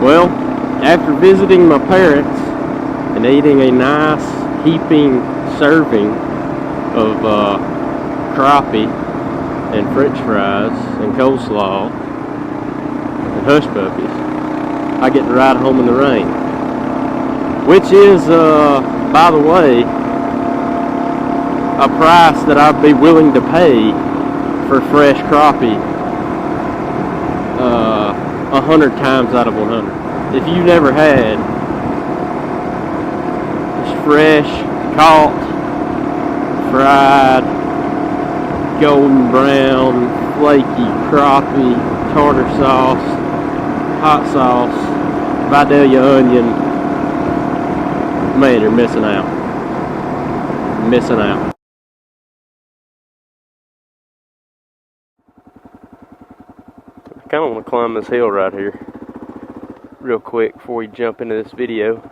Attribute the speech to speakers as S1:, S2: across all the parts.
S1: Well, after visiting my parents and eating a nice heaping serving of crappie and french fries and coleslaw and hush puppies, I get to ride home in the rain, which is, by the way, a price that I'd be willing to pay for fresh crappie 100 times out of 100. If you never had this fresh, caught, fried, golden brown, flaky crappie, tartar sauce, hot sauce, Vidalia onion, man, you're missing out. Missing out. I kind of want to climb this hill right here real quick before we jump into this video.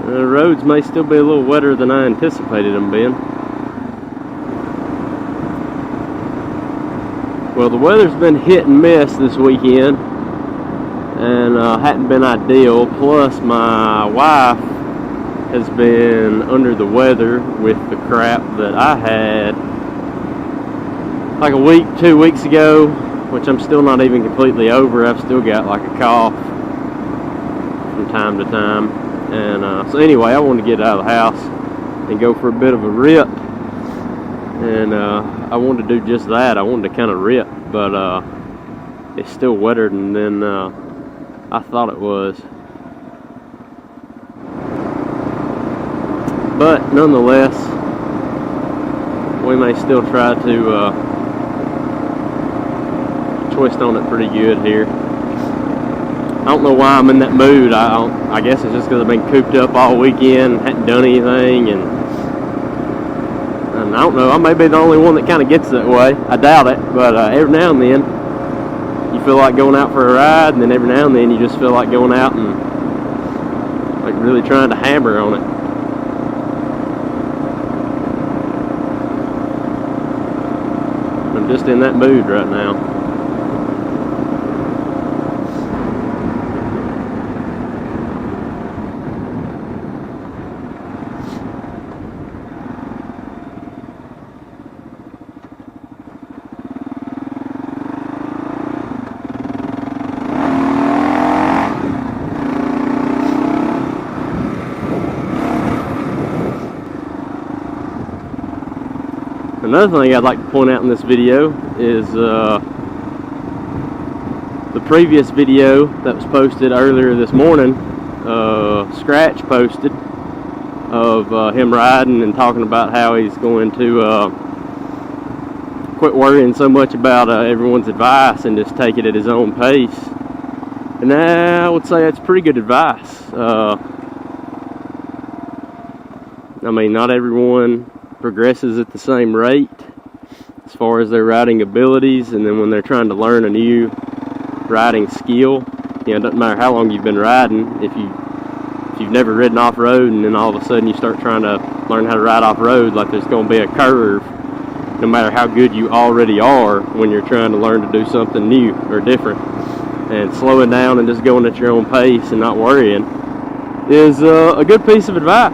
S1: The roads may still be a little wetter than I anticipated them being. Well, the weather's been hit and miss this weekend, and hadn't been ideal. Plus, my wife has been under the weather with the crap that I had like a week, 2 weeks ago, which I'm still not even completely over. I've still got like a cough from time to time. And so anyway, I wanted to get out of the house and go for a bit of a rip. And I wanted to do just that. I wanted to kind of rip, but it's still wetter than I thought it was. But nonetheless, we may still try to twist on it pretty good here. I don't know why I'm in that mood. I guess it's just because I've been cooped up all weekend, hadn't done anything, and I don't know, I may be the only one that kind of gets that way. I doubt it, but every now and then you feel like going out for a ride, and then every now and then you just feel like going out and like really trying to hammer on it. I'm just in that mood right now. Another thing I'd like to point out in this video is the previous video that was posted earlier this morning. Scratch posted of him riding and talking about how he's going to quit worrying so much about everyone's advice and just take it at his own pace. And I would say that's pretty good advice. I mean, not everyone progresses at the same rate as far as their riding abilities, and then when they're trying to learn a new riding skill, you know, it doesn't matter how long you've been riding. If you've never ridden off-road and then all of a sudden you start trying to learn how to ride off-road, like there's going to be a curve no matter how good you already are when you're trying to learn to do something new or different. And slowing down and just going at your own pace and not worrying is a good piece of advice.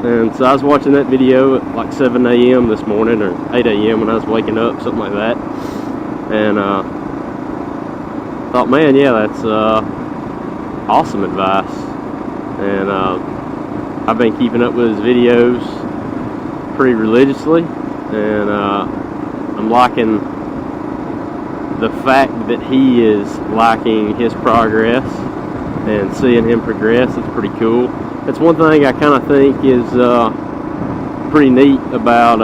S1: And so I was watching that video at like 7 a.m. this morning, or 8 a.m. when I was waking up, something like that. And thought, man, yeah, that's awesome advice. And I've been keeping up with his videos pretty religiously, and I'm liking the fact that he is liking his progress and seeing him progress. It's pretty cool. That's one thing I kind of think is pretty neat about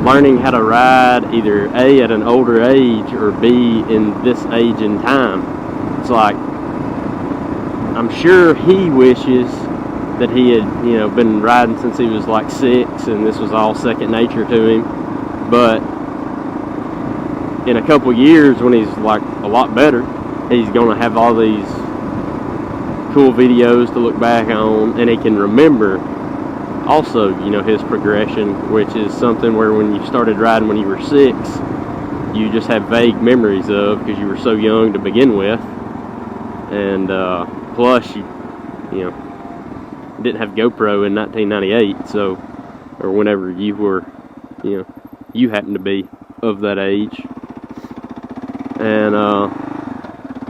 S1: learning how to ride, either A, at an older age, or B, in this age and time. It's like, I'm sure he wishes that he had, you know, been riding since he was like 6 and this was all second nature to him. But in a couple years, when he's like a lot better, he's gonna have all these cool videos to look back on, and he can remember also, you know, his progression, which is something where when you started riding when you were 6, you just have vague memories of because you were so young to begin with, and plus you know, didn't have GoPro in 1998, so, or whenever you were, you know, you happened to be of that age. And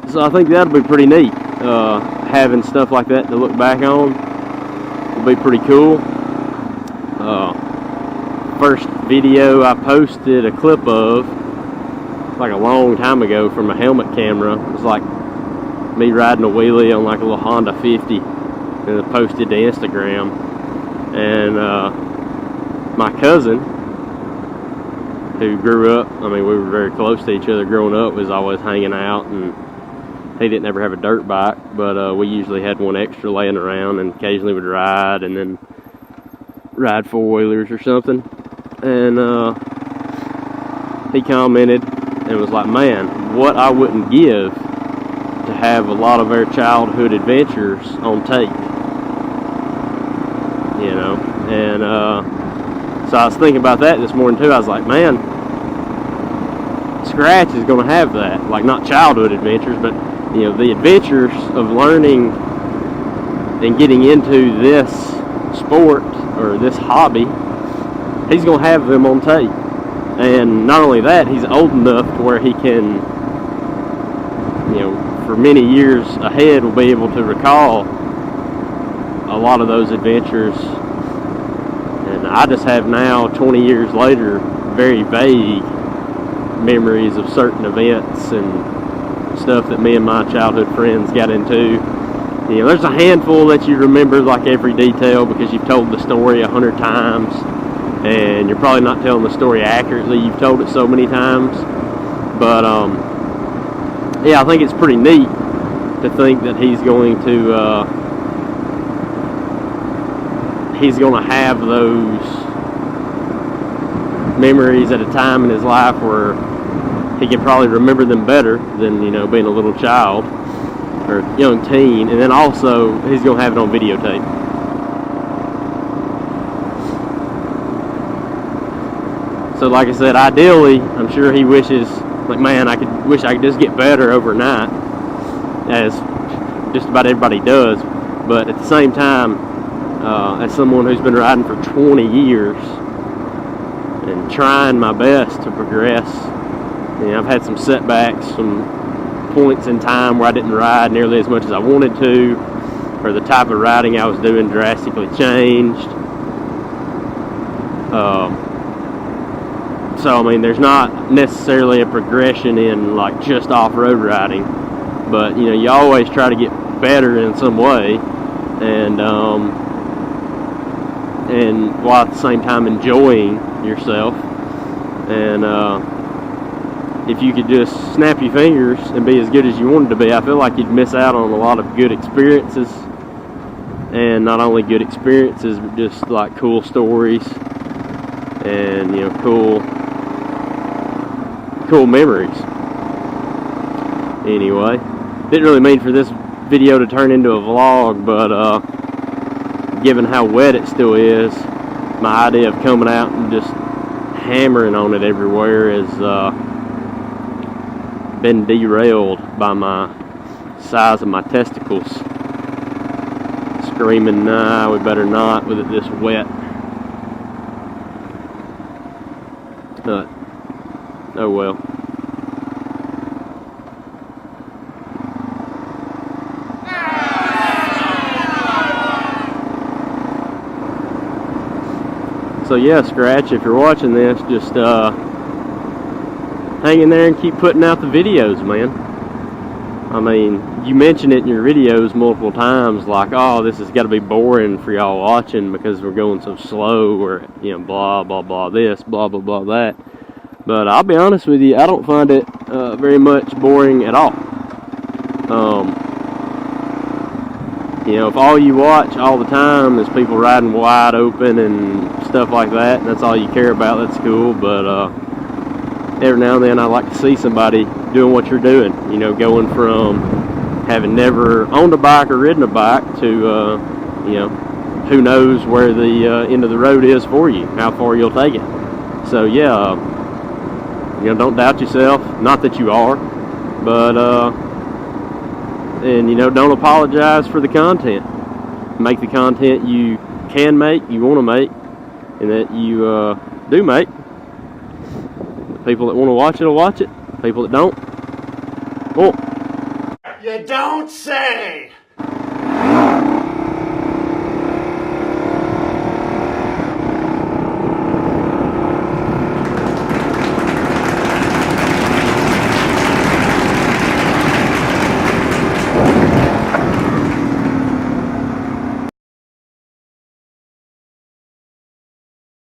S1: so I think that'll be pretty neat. Having stuff like that to look back on will be pretty cool. First video I posted a clip of, like a long time ago, from a helmet camera. It was like me riding a wheelie on like a little Honda 50, and I posted to Instagram. And my cousin, who grew up, I mean, we were very close to each other growing up, was always hanging out, and he didn't ever have a dirt bike, but we usually had one extra laying around, and occasionally would ride, and then ride four-wheelers or something. And he commented and was like, man, what I wouldn't give to have a lot of our childhood adventures on tape, you know. And so I was thinking about that this morning too. I was like, man, Scratch is going to have that, like not childhood adventures, but you know, the adventures of learning and getting into this sport or this hobby. He's going to have them on tape. And not only that, he's old enough to where he can, you know, for many years ahead will be able to recall a lot of those adventures. And I just have now, 20 years later, very vague memories of certain events and stuff that me and my childhood friends got into. You know, there's a handful that you remember like every detail because you've told the story 100 times, and you're probably not telling the story accurately. You've told it so many times. But yeah, I think it's pretty neat to think that he's going to have those memories at a time in his life where he can probably remember them better than, you know, being a little child or young teen. And then also he's going to have it on videotape. So like I said, ideally, I'm sure he wishes, like, man, I wish I could just get better overnight, as just about everybody does. But at the same time, as someone who's been riding for 20 years and trying my best to progress, you know, I've had some setbacks, some points in time where I didn't ride nearly as much as I wanted to, or the type of riding I was doing drastically changed. So, I mean, there's not necessarily a progression in, like, just off-road riding, but, you know, you always try to get better in some way, and while at the same time enjoying yourself. And if you could just snap your fingers and be as good as you wanted to be, I feel like you'd miss out on a lot of good experiences, and not only good experiences, but just like cool stories and, you know, cool memories. Anyway, didn't really mean for this video to turn into a vlog, but given how wet it still is, my idea of coming out and just hammering on it everywhere has been derailed by my size of my testicles screaming, nah, we better not with it this wet. But oh well. So yeah, Scratch, if you're watching this, just hang in there and keep putting out the videos, man. I mean, you mention it in your videos multiple times, like, oh, this has got to be boring for y'all watching because we're going so slow, or, you know, blah, blah, blah this, blah, blah, blah that. But I'll be honest with you, I don't find it very much boring at all. You know, if all you watch all the time is people riding wide open and stuff like that, and that's all you care about, that's cool. But every now and then I like to see somebody doing what you're doing. You know, going from having never owned a bike or ridden a bike to, you know, who knows where the end of the road is for you, how far you'll take it. So yeah, you know, don't doubt yourself. Not that you are, but and you know, don't apologize for the content. Make the content you can make, you want to make, and that you do make. The people that want to watch it will watch it. People that don't, won't.
S2: You don't say!